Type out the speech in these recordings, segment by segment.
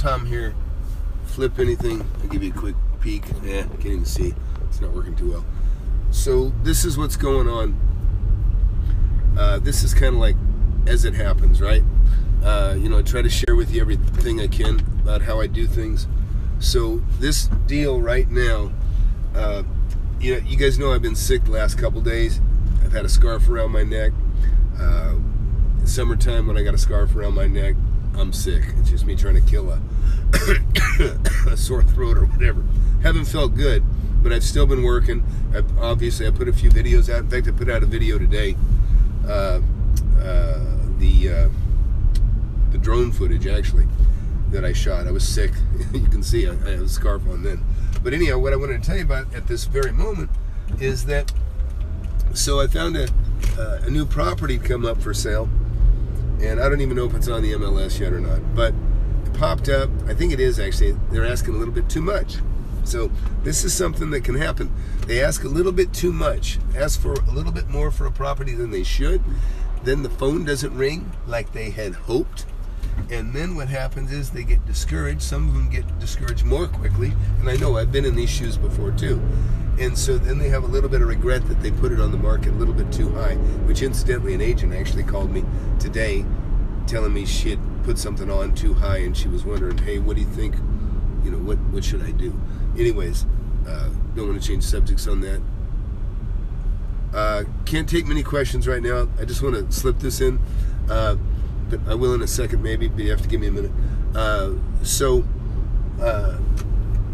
Tom here. Flip anything. I'll give you a quick peek. Yeah, can't even see. It's not working too well. So this is what's going on. This is kind of like as it happens, right? I try to share with you everything I can about how I do things. So this deal right now, you guys know I've been sick the last couple days. I've had a scarf around my neck. Summertime, when I got a scarf around my neck, I'm sick. It's just me trying to kill a sore throat or whatever. Haven't felt good, but I've still been working. I put a few videos out. In fact, I put out a video today. The drone footage, actually, that I shot. I was sick. You can see I had a scarf on then. But anyhow, what I wanted to tell you about at this very moment is that, so I found a new property come up for sale, and I don't even know if it's on the MLS yet or not, but it popped up. I think it is, actually. They're asking a little bit too much. So this is something that can happen. They ask a little bit too much, ask for a little bit more for a property than they should. Then the phone doesn't ring like they had hoped. And then what happens is they get discouraged. Some of them get discouraged more quickly. And I know I've been in these shoes before too. And so then they have a little bit of regret that they put it on the market a little bit too high, which incidentally an agent actually called me today telling me she had put something on too high, and she was wondering, hey, what do you think? What should I do? Anyways, don't want to change subjects on that. Can't take many questions right now. I just want to slip this in, but I will in a second maybe, but you have to give me a minute.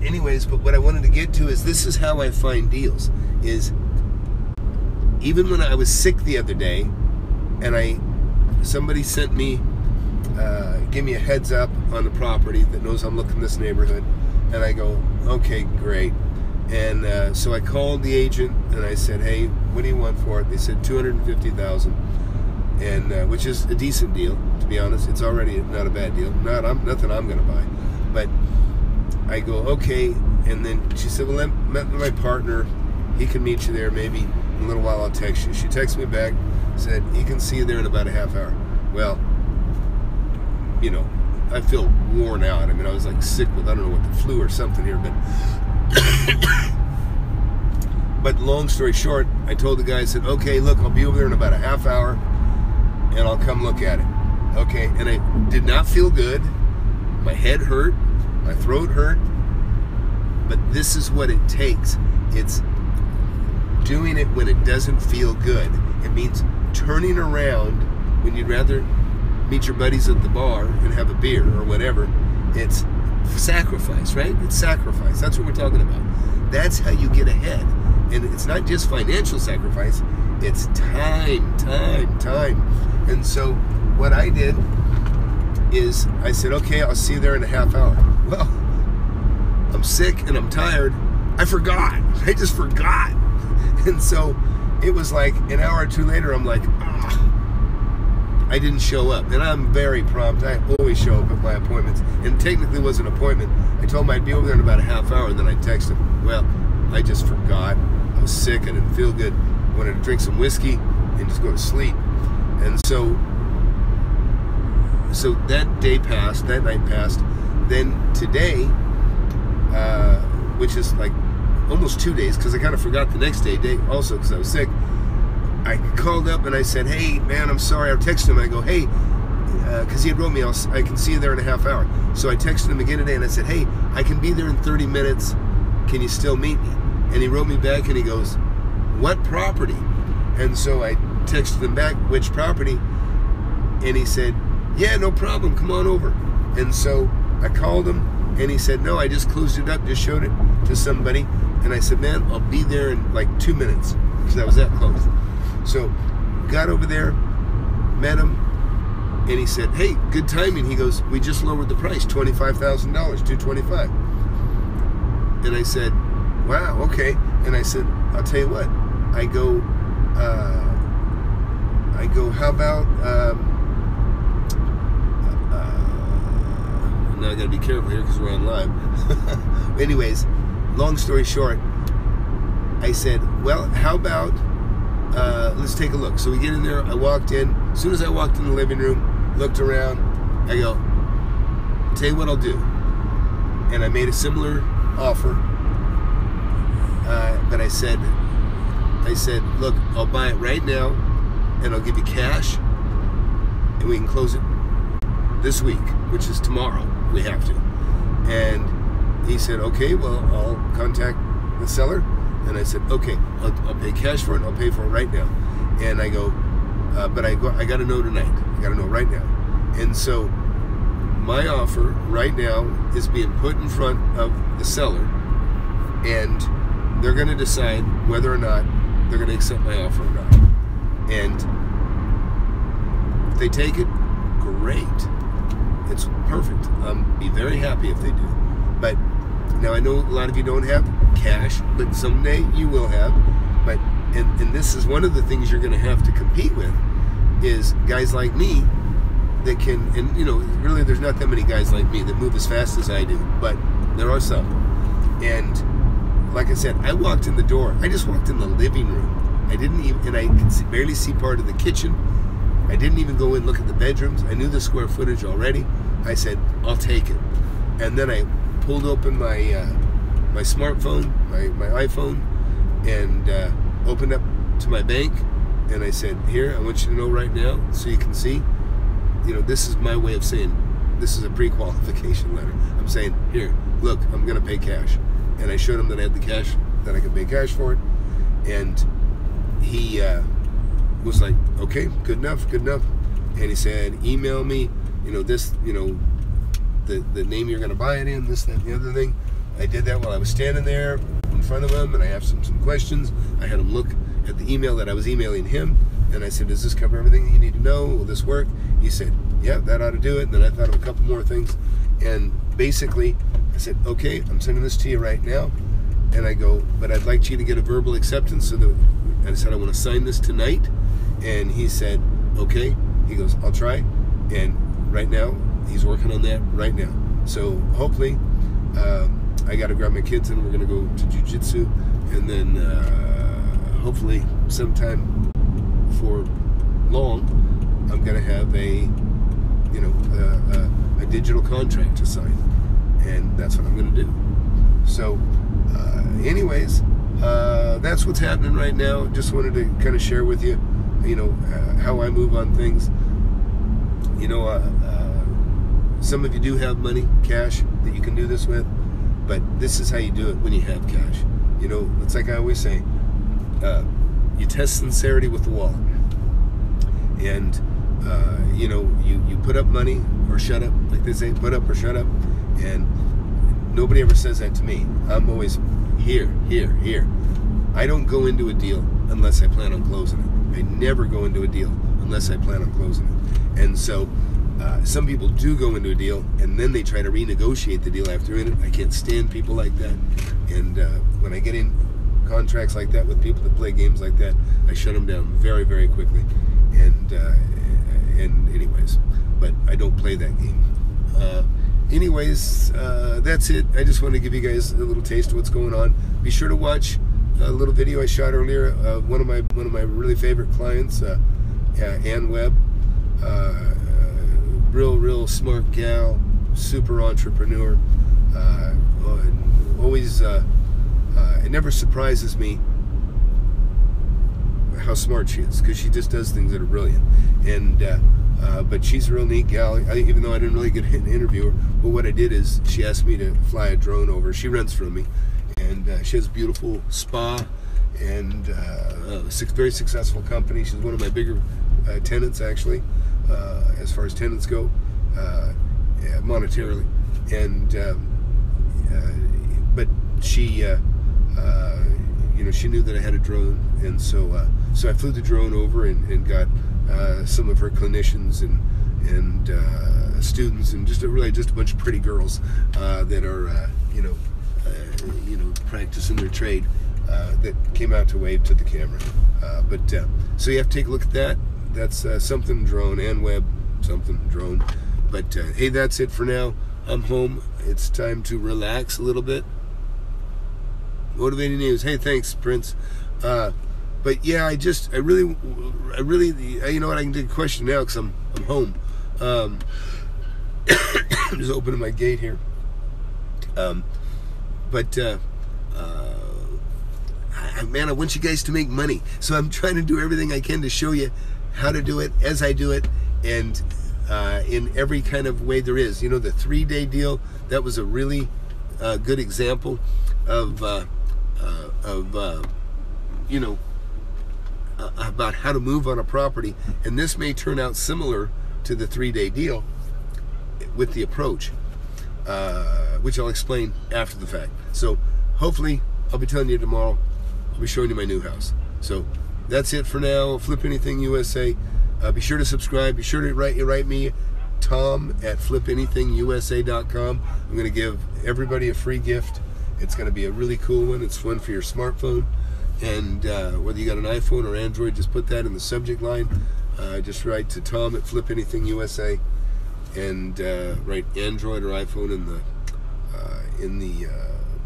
Anyways, but what I wanted to get to is this is how I find deals. Is even when I was sick the other day, and somebody sent me, give me a heads up on the property that knows I'm looking in this neighborhood, and I go, okay, great. And so I called the agent and I said, hey, what do you want for it? They said $250,000, and which is a decent deal, to be honest. It's already not a bad deal. Nothing I'm going to buy, but I go, okay. And then she said, well, I met with my partner. He can meet you there. Maybe in a little while I'll text you. She texted me back, said he can see you there in about a half hour. Well, I feel worn out. I mean, I was like sick with, I don't know what, the flu or something here, but long story short, I told the guy, I said, okay, look, I'll be over there in about a half hour and I'll come look at it. Okay, and I did not feel good. My head hurt, my throat hurt, but this is what it takes. It's doing it when it doesn't feel good. It means turning around when you'd rather meet your buddies at the bar and have a beer or whatever. It's sacrifice, right? It's sacrifice. That's what we're talking about. That's how you get ahead. And it's not just financial sacrifice, it's time. And so what I did is I said, okay, I'll see you there in a half hour. Well, I'm sick and I'm tired. I forgot. I just forgot. And so it was like an hour or two later, I'm like, I didn't show up. And I'm very prompt. I always show up at my appointments. And technically it was an appointment. I told him I'd be over there in about a half hour, and then I texted him. Well, I just forgot. I was sick. I didn't feel good. I wanted to drink some whiskey and just go to sleep. And so that day passed, that night passed. Then today, which is like almost 2 days, because I kind of forgot the next day also because I was sick, I called up and I said, hey, man, I'm sorry. I texted him. I go, hey, because he had wrote me, I can see you there in a half hour. So I texted him again today and I said, hey, I can be there in 30 minutes. Can you still meet me? And he wrote me back and he goes, what property? And so I texted him back, which property? And he said, yeah, no problem. Come on over. And so I called him and he said, no, I just closed it up, just showed it to somebody. And I said, man, I'll be there in like 2 minutes, because I was that close. So got over there, met him, and he said, hey, good timing. He goes, we just lowered the price, $25,000, $225,000. And I said, wow, okay. And I said, I'll tell you what. I go, how about, now I gotta be careful here because we're on live. Anyways, long story short, I said, well, how about, let's take a look. So we get in there, I walked in. As soon as I walked in the living room, looked around, I go, tell you what I'll do. and I made a similar offer, but I said, look, I'll buy it right now, and I'll give you cash, and we can close it this week, which is tomorrow. We have to. And he said, okay, well, I'll contact the seller. And I said, okay, I'll pay cash for it. I'll pay for it right now. And I go, but I got to know tonight. I got to know right now. And so my offer right now is being put in front of the seller, and they're going to decide whether or not they're going to accept my offer or not. And if they take it, great. It's perfect. Be very happy if they do. But now I know a lot of you don't have cash, but someday you will have. But and this is one of the things you're going to have to compete with, is guys like me that can, and you know, really there's not that many guys like me that move as fast as I do, but there are some. And like I said, I walked in the door. I just walked in the living room. I didn't even, and I could barely see part of the kitchen. I didn't even go in and look at the bedrooms. I knew the square footage already. I said, I'll take it. And then I pulled open my my smartphone, my iPhone, and opened up to my bank, and I said, here, I want you to know right now, so you can see, you know, this is my way of saying, this is a pre-qualification letter. I'm saying, here, look, I'm gonna pay cash. And I showed him that I had the cash, that I could pay cash for it, and he was like, okay, good enough, good enough. And he said, email me, you know, this, you know, the name you're gonna buy it in, this, that, and the other thing. I did that while I was standing there in front of him, and I asked him some questions. I had him look at the email that I was emailing him, and I said, does this cover everything that you need to know? Will this work? He said, yeah, that ought to do it. And then I thought of a couple more things, and basically I said, okay, I'm sending this to you right now. And I go, but I'd like you to get a verbal acceptance, so that I said, I want to sign this tonight. And he said, okay. He goes, I'll try. And right now he's working on that right now. So hopefully, I got to grab my kids and we're going to go to jiu-jitsu, and then hopefully sometime before long I'm going to have a, you know, a digital contract to sign, and that's what I'm going to do. So anyways, that's what's happening right now. Just wanted to kind of share with you, you know, how I move on things. You know, some of you do have money, cash, that you can do this with, but this is how you do it when you have cash. You know, it's like I always say, you test sincerity with the wallet. And, you know, you put up money or shut up, like they say, put up or shut up. And nobody ever says that to me. I'm always here, here, here. I don't go into a deal unless I plan on closing it. I never go into a deal unless I plan on closing it. And so, some people do go into a deal and then they try to renegotiate the deal after in it. I can't stand people like that. And when I get in contracts like that with people that play games like that, I shut them down very, very quickly. And anyways, but I don't play that game. Anyways, that's it. I just want to give you guys a little taste of what's going on. Be sure to watch a little video I shot earlier. One of my really favorite clients, Ann Webb. Real smart gal, super entrepreneur. Always, it never surprises me how smart she is, because she just does things that are brilliant. And but she's a real neat gal. Even though I didn't really get an interview her, but what I did is she asked me to fly a drone over. She rents from me, and she has a beautiful spa and a very successful company. She's one of my bigger tenants, actually. As far as tenants go, monetarily, and but she, you know, she knew that I had a drone, and so I flew the drone over and got some of her clinicians and students, and just a bunch of pretty girls that are you know, practicing their trade, that came out to wave to the camera. So you have to take a look at that. That's something drone, and web something drone. But hey, that's it for now. I'm home. It's time to relax a little bit. Motivating news. Hey, thanks, Prince. But yeah, I really, you know what? I can take a question now because I'm home. I'm just opening my gate here. Man, I want you guys to make money. So I'm trying to do everything I can to show you how to do it as I do it, and in every kind of way there is. You know, the 3-day deal, that was a really good example of you know, about how to move on a property. And this may turn out similar to the 3-day deal with the approach, which I'll explain after the fact. So hopefully I'll be telling you tomorrow. I'll be showing you my new house. So that's it for now. Flip Anything USA. Be sure to subscribe. Be sure to write me, tom@flipanythingusa.com. I'm going to give everybody a free gift. It's going to be a really cool one. It's one for your smartphone. And whether you got an iPhone or Android, just put that in the subject line. Just write to tom@flipanythingusa, and write Android or iPhone in the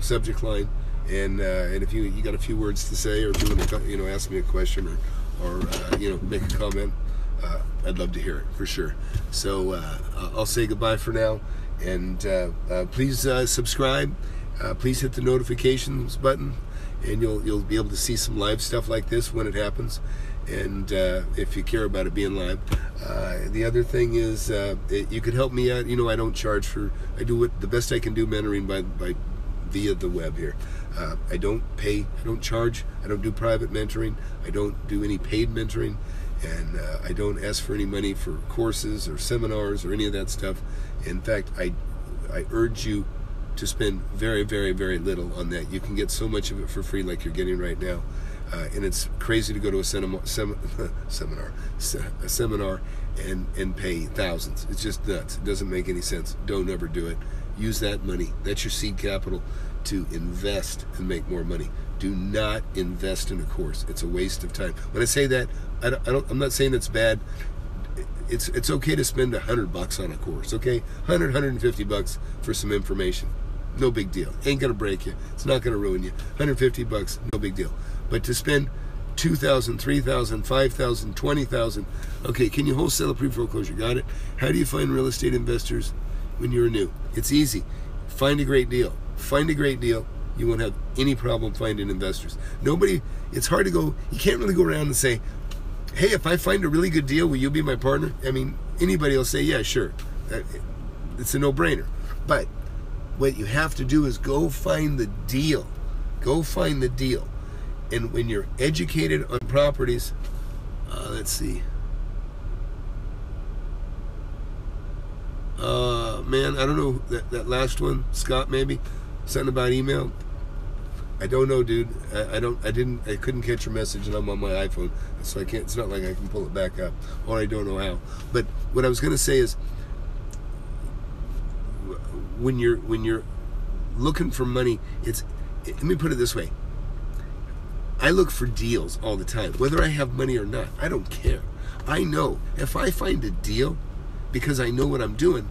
subject line. And if you got a few words to say, or if you want to ask me a question, or make a comment, I'd love to hear it for sure. So I'll say goodbye for now, and please subscribe. Please hit the notifications button, and you'll be able to see some live stuff like this when it happens. And if you care about it being live, the other thing is you could help me out. You know, I don't charge for. I do the best I can do mentoring via the web here. I don't pay, I don't charge, I don't do private mentoring, I don't do any paid mentoring, and I don't ask for any money for courses or seminars or any of that stuff. In fact, I urge you to spend very, very, very little on that. You can get so much of it for free like you're getting right now. And it's crazy to go to a seminar and pay thousands. It's just nuts. It doesn't make any sense. Don't ever do it. Use that money. That's your seed capital to invest and make more money. Do not invest in a course. It's a waste of time. When I say that, I'm not saying it's bad. It's okay to spend $100 on a course, okay? $150 for some information. No big deal. Ain't gonna break you. It's not gonna ruin you. $150, no big deal. But to spend $2,000, $3,000, $5,000, $20,000, okay, can you wholesale a pre-foreclosure? Got it. How do you find real estate investors when you're new? It's easy. Find a great deal. Find a great deal. You won't have any problem finding investors. It's hard to go, you can't really go around and say, hey, if I find a really good deal, will you be my partner? I mean, anybody will say, yeah, sure. It's a no-brainer. But what you have to do is go find the deal. Go find the deal. And when you're educated on properties, let's see. Man, I don't know, that last one, Scott, maybe? Something about email? I don't know, dude. I couldn't catch your message, and I'm on my iPhone, so I can't, it's not like I can pull it back up, or I don't know how. But what I was going to say is, when you're looking for money, let me put it this way. I look for deals all the time, whether I have money or not. I don't care. I know if I find a deal, because I know what I'm doing,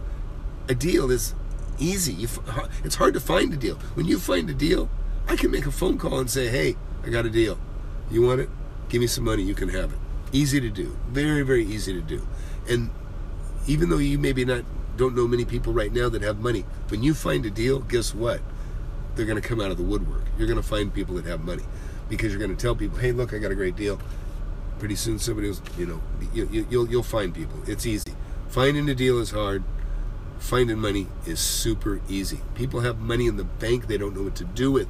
a deal is easy. It's hard to find a deal. When you find a deal, I can make a phone call and say, hey, I got a deal. You want it? Give me some money, you can have it. Easy to do. Very, very easy to do. And even though you maybe don't know many people right now that have money, when you find a deal, guess what? They're going to come out of the woodwork. You're going to find people that have money, because you're going to tell people, hey, look, I got a great deal. Pretty soon somebody will, you'll find people. It's easy. Finding a deal is hard. Finding money is super easy. People have money in the bank they don't know what to do with.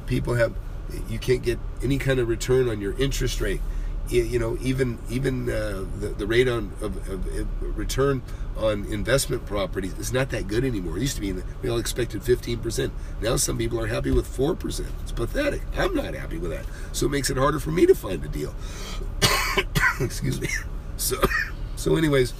You can't get any kind of return on your interest rate. Even the rate of return on investment properties is not that good anymore. It used to be we all expected 15%. Now some people are happy with 4%. It's pathetic. I'm not happy with that. So it makes it harder for me to find a deal. Excuse me. So anyways,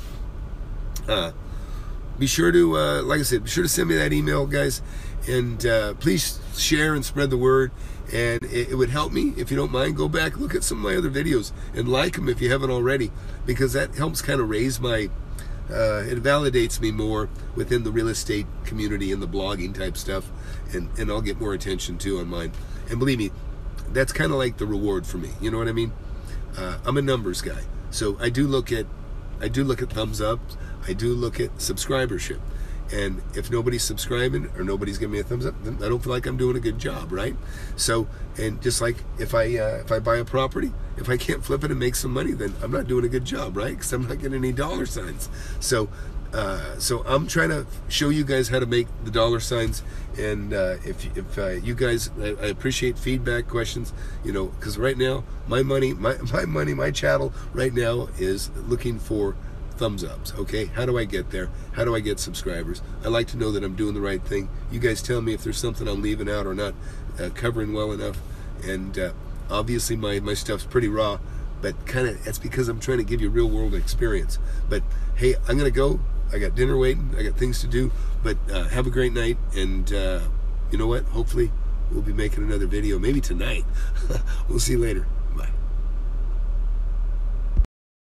be sure to, like I said, be sure to send me that email, guys, and please share and spread the word. And it would help me, if you don't mind, go back, look at some of my other videos and like them if you haven't already, because that helps kind of raise my, it validates me more within the real estate community and the blogging type stuff, and I'll get more attention too on mine. And believe me, that's kind of like the reward for me. You know what I mean? I'm a numbers guy, so I do look at thumbs up. I do look at subscribership, And if nobody's subscribing or nobody's giving me a thumbs up, then I don't feel like I'm doing a good job, right? So, and just like if I buy a property, if I can't flip it and make some money, then I'm not doing a good job, right? Because I'm not getting any dollar signs. So I'm trying to show you guys how to make the dollar signs. And if you guys, I appreciate feedback, questions, you know, because right now my channel right now is looking for thumbs ups. Okay, how do I get there? How do I get subscribers? I like to know that I'm doing the right thing. You guys tell me if there's something I'm leaving out or not covering well enough. And obviously my stuff's pretty raw, but kind of that's because I'm trying to give you real world experience. But hey, I'm gonna go. I got dinner waiting. I got things to do. But have a great night. And you know what? Hopefully we'll be making another video maybe tonight. We'll see you later.